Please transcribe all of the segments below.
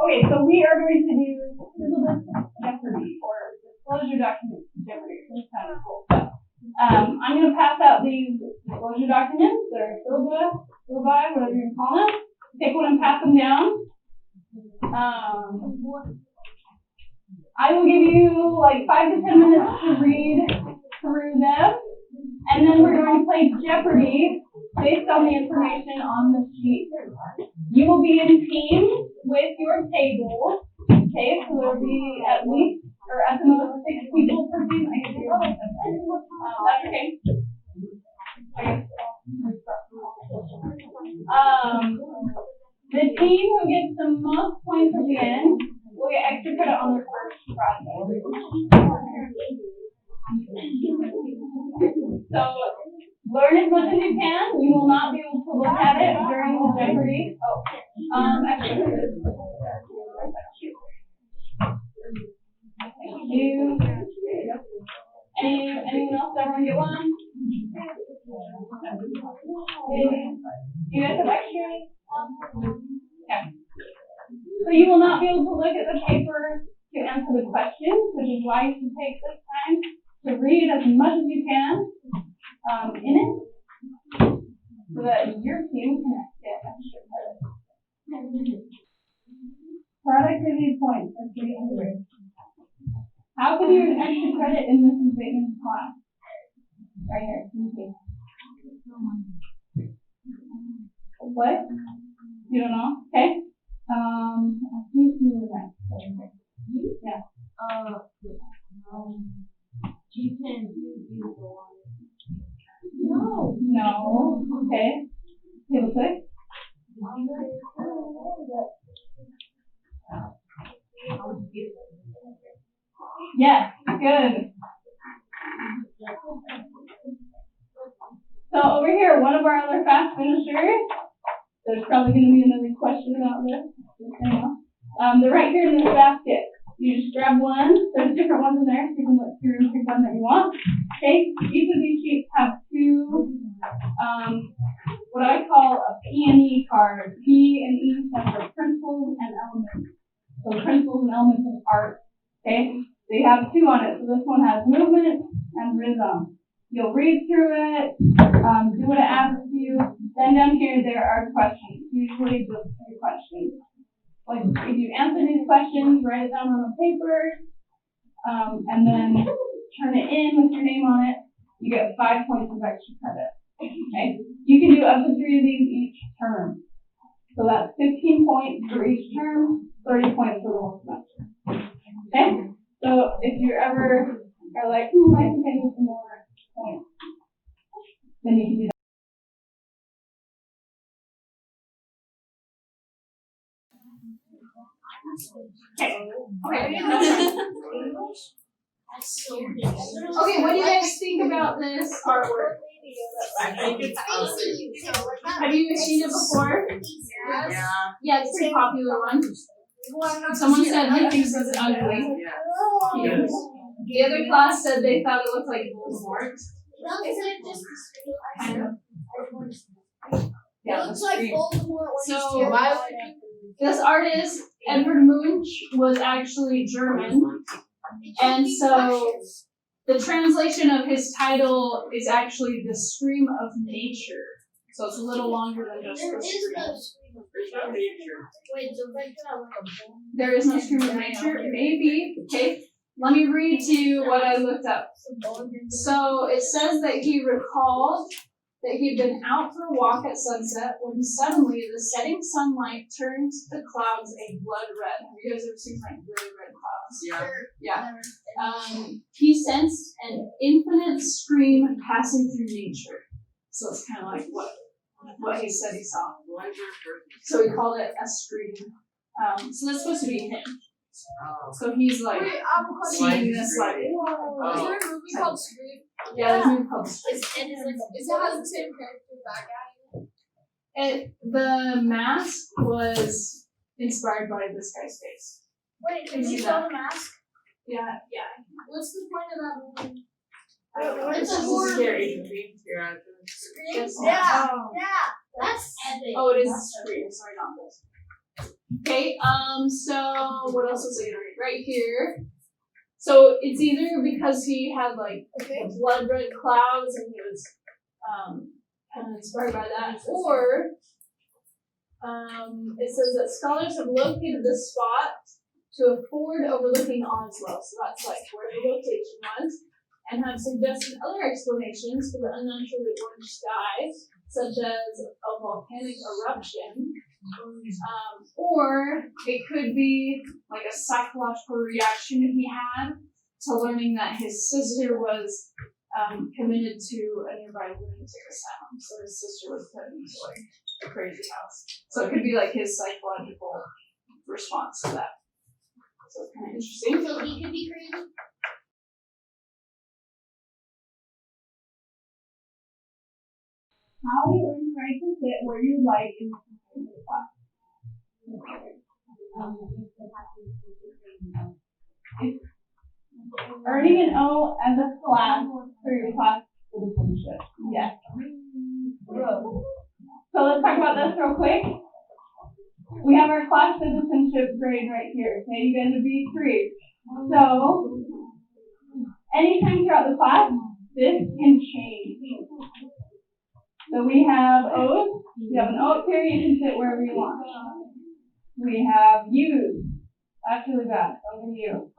Okay, so we are going to do Syllabus Jeopardy, or disclosure documents Jeopardy. This kind of cool stuff. I'm going to pass out these disclosure documents, or syllabi, whatever you call them. Take one and pass them down. I will give you like 5 to 10 minutes to read through them, and then we're going to play Jeopardy based on the information on the sheet. You will be in teams with your table. Okay, so there will be at least, or at the most, 6 people per team. I guess that's okay. The team who gets the most points at the end will get extra credit on their first process. So learn as much as you can. You will not be able to look at it during the Jeopardy. Anyone else? Everyone get one? You guys have extras? Okay. So you will not be able to look at the paper to answer the questions, which is why you should take this time to read as much as you can in it, so that your team can get extra credit. Productivity points are 300. How can you earn extra credit in Mrs. Bateman's class? Right here. What? You don't know? Okay. I think you were next. Yeah. You can do the one. No. Okay. Feel sick? Yes. Good. So over here, one of our other fast finishers. There's probably going to be another question about this. They're right here in this basket. You just grab one. There's different ones in there, so you can look through and pick one that you want. Okay. Each of these sheets have 2, what I call a P&E card. P and E stand for principles and elements. So principles and elements of art. Okay. They have 2 on it. So this one has movement and rhythm. You'll read through it, do what it asks you. Then down here there are questions. Usually just 3 questions. Like if you answer these questions, write it down on the paper, and then turn it in with your name on it. You get 5 points of extra credit. Okay. You can do up to 3 of these each term. So that's 15 points for each term, 30 points for the whole semester. Okay. So if you ever are like, I think I need some more points, then you can do that. Okay, what do you guys think about this artwork? Have you seen it before? Yeah. Yeah, it's a pretty popular one. Someone said he thinks it's ugly. Yeah. The other class said they thought it looked like Voldemort. Isn't it just Kind of. It looks like Voldemort when So, he's this artist, Edward Munch, was actually German. And so the translation of his title is actually The Scream of Nature. So it's a little longer than just The Scream. There is no Scream of Nature? Maybe. Okay. Let me read to you what I looked up. So it says that he recalled that he had been out for a walk at sunset when suddenly the setting sunlight turned the clouds a blood red. Have you guys ever seen like really red clouds? Yeah. Yeah. He sensed an infinite scream passing through nature. So it's kind of like what he said he saw. So he called it a scream. So that's supposed to be him. So he's like seeing this like. Is there a movie called Scream? Yeah, there's a movie called Scream. Is it has the same character back at it? The mask was inspired by this guy's face. Wait, can you show the mask? Yeah. What's the point of that movie? It's It's a a horror scary movie. Yeah. Scream? It's Yeah, not. yeah. That's epic. Oh, it is Scream. Sorry, not this. Okay, so what else was I gonna read? Right here. So it's either because he had like blood red clouds and he was kind of inspired by that, or it says that scholars have located the spot to a ford overlooking Oslo, so that's like where the location was, and have suggested other explanations for the unnaturally orange sky, such as a volcanic eruption. Or it could be like a psychological reaction he had to learning that his sister was committed to a nearby lunatic asylum. So his sister was put into like a crazy house. So it could be like his psychological response to that. So it's kind of interesting. So he could be crazy. How do you earn the right to sit where you like in the class? Earning an O as a class for your class citizenship. Yes. So let's talk about this real quick. We have our class citizenship grade right here. Okay, you guys are B3. So anytime throughout the class, this can change. So we have O's. You have an O up here, you can sit wherever you want. We have U's. That's really bad. Over to you.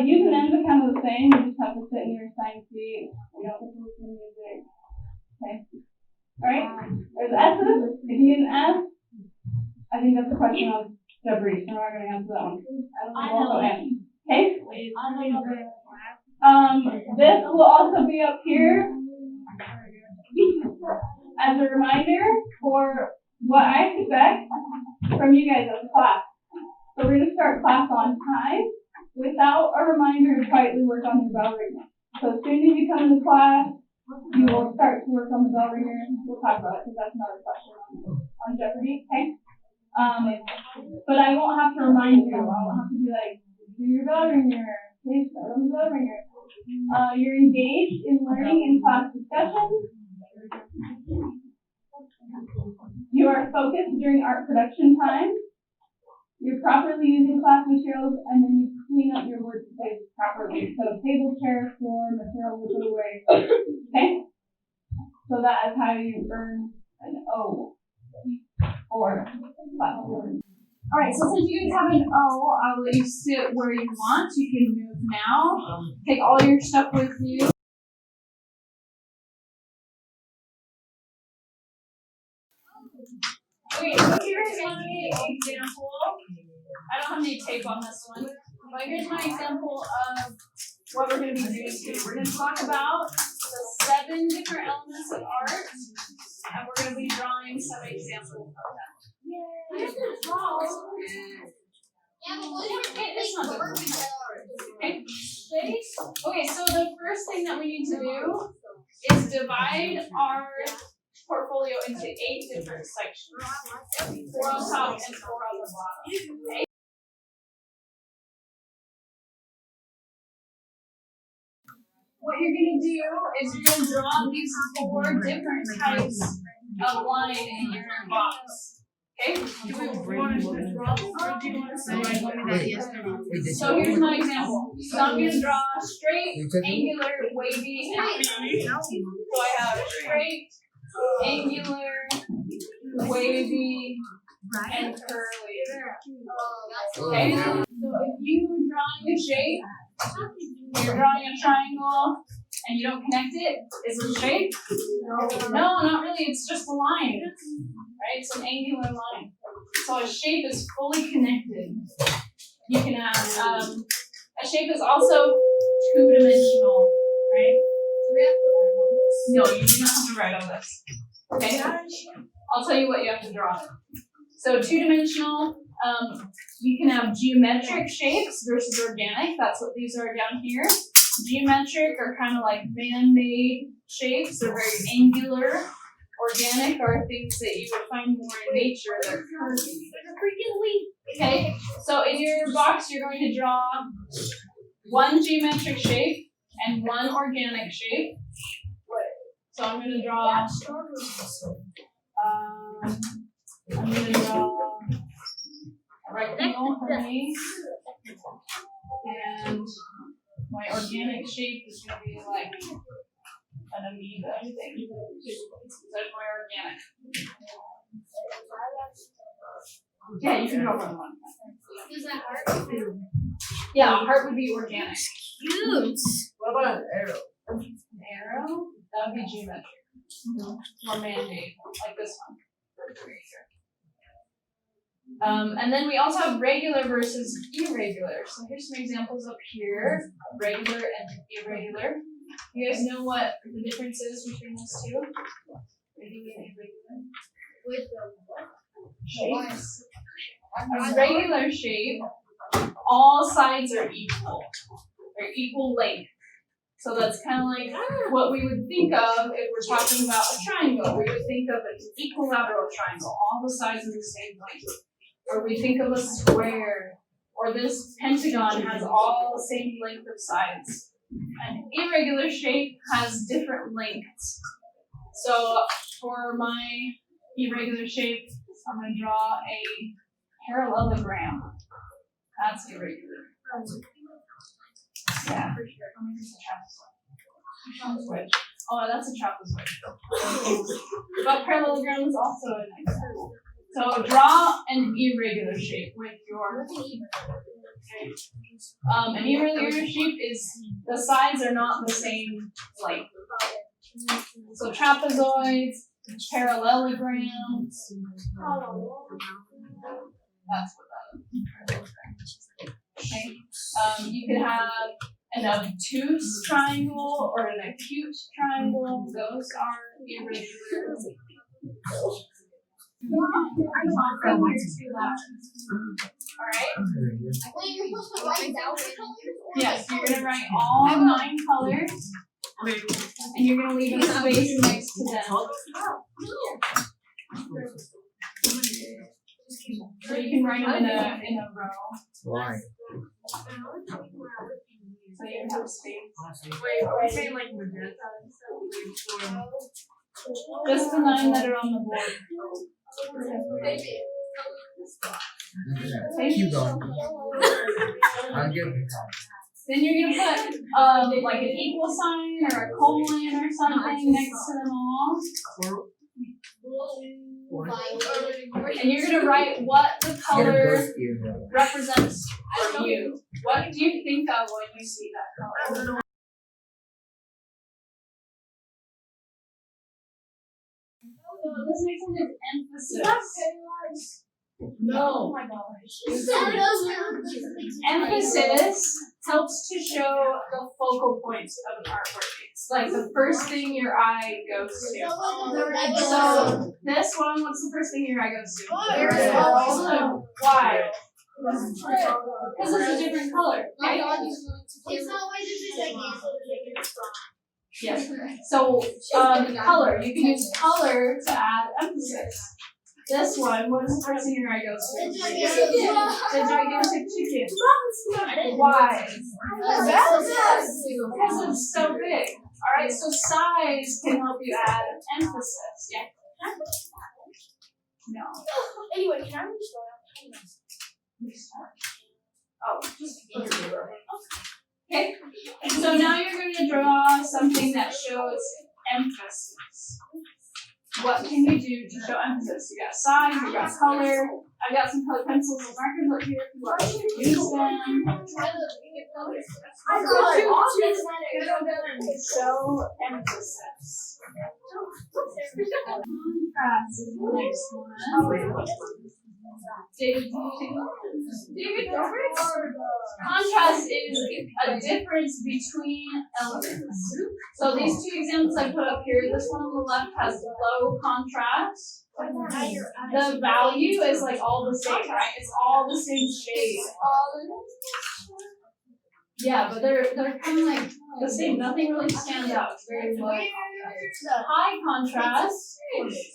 U's and N's are kind of the same. You just have to sit in your assigned seat. We don't have to listen to music. Okay. Alright? There's S's. If you get an S, I think that's a question on Jeopardy, so we're not going to answer that one. Okay? This will also be up here as a reminder for what I expect from you guys as a class. So we're going to start class on time without a reminder to quietly work on your Bellringer. So as soon as you come into class, you will start to work on the Bellringer. We'll talk about it because that's another question on Jeopardy, okay? But I won't have to remind you. I won't have to be like, do your Bellringer. Please start on the Bellringer. You're engaged in learning in class discussions. You are focused during art production time. You're properly using class materials, and then you clean up your workspace properly. So table, chair, floor, materials are put away. Okay? So that is how you earn an O or class award. Alright, so since you guys have an O, I'll let you sit where you want. You can move now. Take all your stuff with you. Okay, so here's my example. I don't have any tape on this one, but here's my example of what we're going to be doing today. We're going to talk about the 7 different elements of art, and we're going to be drawing some examples of them. Yeah, but what if It's not okay, so the first thing that we need to do is divide our portfolio into 8 different sections. 4 on top and 4 on the bottom. Okay? What you're going to do is you're going to draw these 4 different types of line in your box. Okay? Do we want to draw this or do you want to say? So here's my example. So I'm going to draw straight, angular, wavy, and curly. So I have straight, angular, wavy, and curly. Okay? So if you're drawing a shape, you're drawing a triangle, and you don't connect it, is it a shape? No, not really. It's just a line. Right? It's an angular line. So a shape is fully connected. You can have, a shape is also 2-dimensional, right? No, you do not have to write all this. Okay? I'll tell you what you have to draw. So 2-dimensional, you can have geometric shapes versus organic. That's what these are down here. Geometric are kind of like man-made shapes. They're very angular. Organic are things that you would find more in nature. They're curvy. Okay, so in your box, you're going to draw 1 geometric shape and 1 organic shape. So I'm going to draw I'm gonna draw a rectangle for me. And my organic shape is gonna be like an amoeba thing. That's my organic. Yeah, you can draw more than one. Is that hard? Yeah, a heart would be organic. Cute. What about an arrow? Arrow, that would be geometric. Or man-made, like this one. And then we also have regular versus irregular. So here's some examples up here, regular and irregular. You guys know what the difference is between those two? Regular and irregular. With the Shapes. A regular shape, all sides are equal. They're equal length. So that's kind of like what we would think of if we're talking about a triangle. We would think of an equilateral triangle. All the sides are the same length. Or we think of a square. Or this pentagon has all the same length of sides. An irregular shape has different lengths. So for my irregular shape, I'm going to draw a parallelogram. That's irregular. Yeah, for sure. I'll make this a trapezoid. Oh, that's a trapezoid. But parallelogram is also a nice one. So draw an irregular shape with your. An irregular shape is the sides are not the same length. So trapezoids, parallelograms. That's what that is. Okay. You could have an obtuse triangle or an acute triangle. Those are irregular. Alright? Wait, you're supposed to write down the colors? Yes, you're gonna write all 9 colors. And you're gonna leave a space next to them. So you can write them in a row. Why? So you have space. Wait, are we saying like magenta? Just the 9 that are on the board. Keep going. I'll give it Then you're gonna put like an equal sign or a colon or something next to them all. And you're gonna write what the color represents for you. What do you think of when you see that color? This next one is emphasis. No. Oh my gosh. Emphasis helps to show the focal points of an artwork. It's like the first thing your eye goes to. So this one, what's the first thing your eye goes to? Why? Because it's a different color. Okay? It's not why this is like Yes. So color. You can use color to add emphasis. This one, what is the first thing your eye goes to? The gigantic chicken. Why? Because it's so big. Alright, so size can help you add emphasis. Yeah. No. Anyway, can I restart? Oh, just okay. So now you're going to draw something that shows emphasis. What can you do to show emphasis? You got size, you got color. I got some colored pencils and markers up here if you want to use them. Show emphasis. Contrast is the next one. David, contrast is a difference between elements. So these 2 examples I put up here, this one on the left has low contrast. The value is like all the same, right? It's all the same shade. Yeah, but they're kind of like the same. Nothing really stands out. It's very low. High contrast.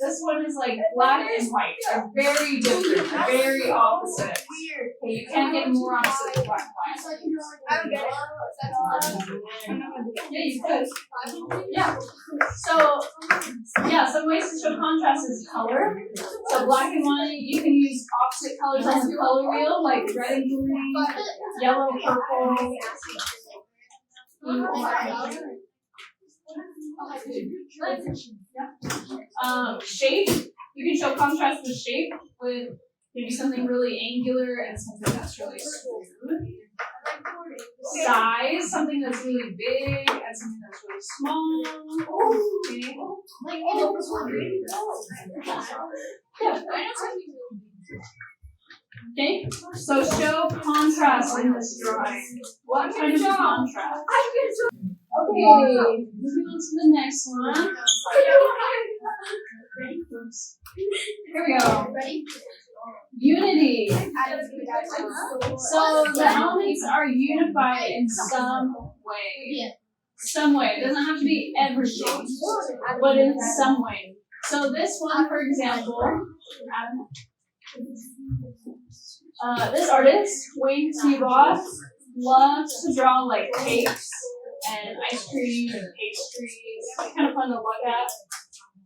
This one is like black and white. They're very different, very opposite. Okay, you can't get more opposite than black and white. Yeah, you could. Yeah. So, yeah, some ways to show contrast is color. So black and white, you can use opposite colors on the color wheel, like red and green, yellow, purple. Shape. You can show contrast with shape with maybe something really angular and something that's really smooth. Size, something that's really big and something that's really small. Okay. Okay, so show contrast in this drawing. What kind of contrast? Okay, moving on to the next one. Here we go. Unity. So the elements are unified in some way. Some way. It doesn't have to be everything, but in some way. So this one, for example, this artist, Wayne T. Ross, loves to draw like cakes and ice cream and pastries. It's kind of fun to look at.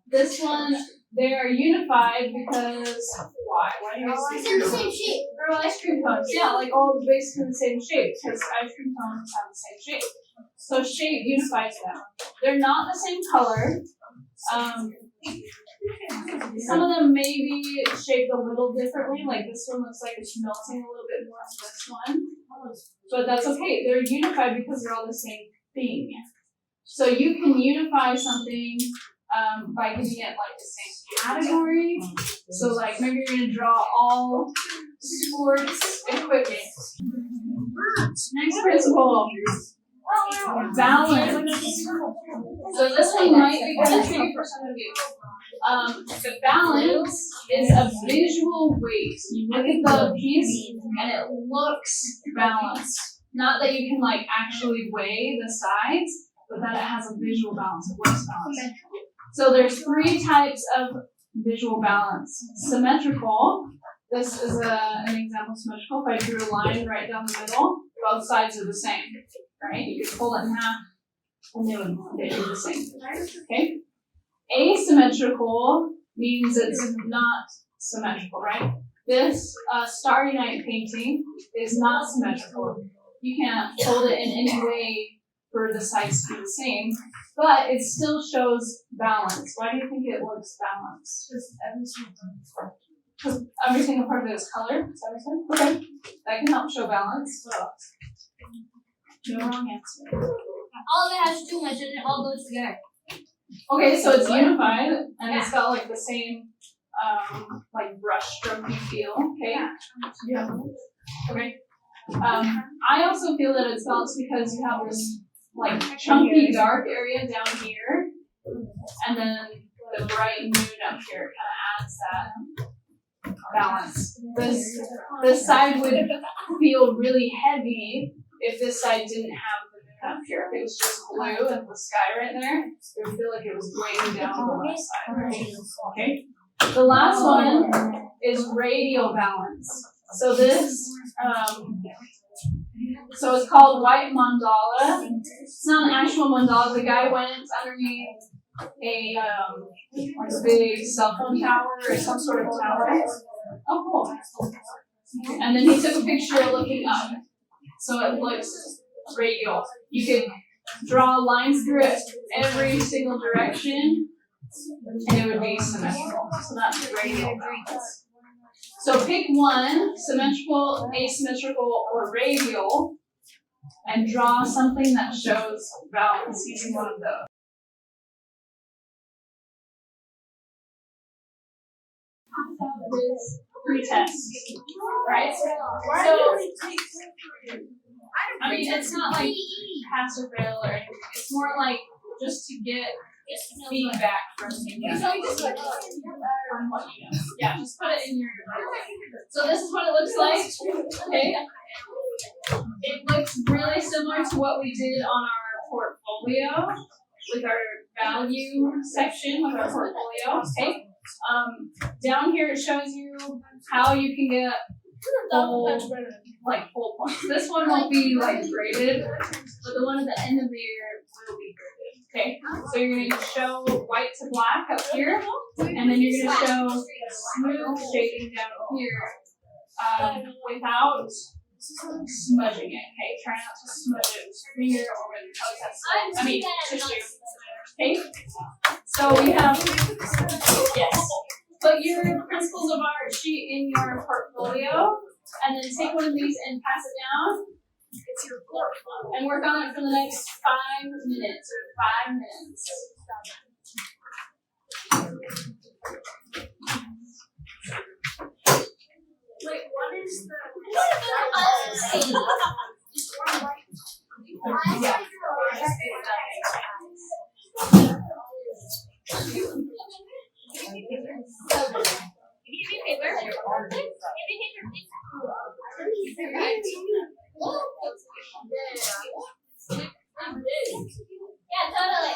This one, they are unified because why? Why do you guys They're the same shape. They're all ice cream cones. Yeah, like all basically the same shape because ice cream cones have the same shape. So shape unifies them. They're not the same color. Some of them may be shaped a little differently. Like this one looks like it's melting a little bit more than this one. But that's okay. They're unified because they're all the same thing. So you can unify something by giving it like the same category. So like maybe you're going to draw all sports equipment. Next principle. Balance. So this one might be good for some of you. The balance is a visual weight. You look at the piece and it looks balanced. Not that you can like actually weigh the sides, but that it has a visual balance. It looks balanced. So there's 3 types of visual balance. Symmetrical. This is an example of symmetrical. If I drew a line right down the middle, both sides are the same. Right? You could pull it in half and they would be the same. Okay? Asymmetrical means it's not symmetrical, right? This Starry Night painting is not symmetrical. You can't hold it in any way for the sides to be the same, but it still shows balance. Why do you think it looks balanced? Because every single part of it is color. Is that what you're saying? Okay. That can help show balance. What else? No wrong answer. All of it has too much and it all goes together. Okay, so it's unified and it's got like the same like brush strokey feel. Okay. Yeah. Okay. I also feel that it's balanced because you have this like chunky dark area down here, and then the bright moon up here kind of adds that balance. This side would feel really heavy if this side didn't have the moon up here. If it was just blue and the sky right there, it would feel like it was weighing down the left side, right? Okay. The last one is radial balance. So this, so it's called white mandala. It's not an actual mandala. The guy went underneath a like a big cell phone tower or some sort of tower. Oh, cool. And then he took a picture looking up. So it looks radial. You could draw lines through it every single direction, and it would be symmetrical. So that's radial balance. So pick one, symmetrical, asymmetrical, or radial, and draw something that shows balance using one of those. This pretest, right? So, I mean, it's not like pass or fail or anything. It's more like just to get feedback from you. Yeah, just put it in your. So this is what it looks like. Okay. It looks really similar to what we did on our portfolio with our value section with our portfolio. Okay. Down here it shows you how you can get full points. This one won't be like graded. but the one at the end of the year will be graded. Okay, so you're going to show white to black up here, and then you're going to show smooth shading down here without smudging it. Okay, try not to smudge it with your finger or with your tissue. Okay, so we have, yes, put your principles of art sheet in your portfolio, and then take one of these and pass it down. And work on it for the next 5 minutes or 5 minutes. Wait, what is the? Yeah, totally.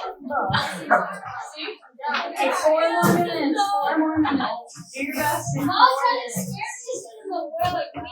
Okay, 4 more minutes. 4 more minutes. Do your best. I'm all trying to scare me in the world.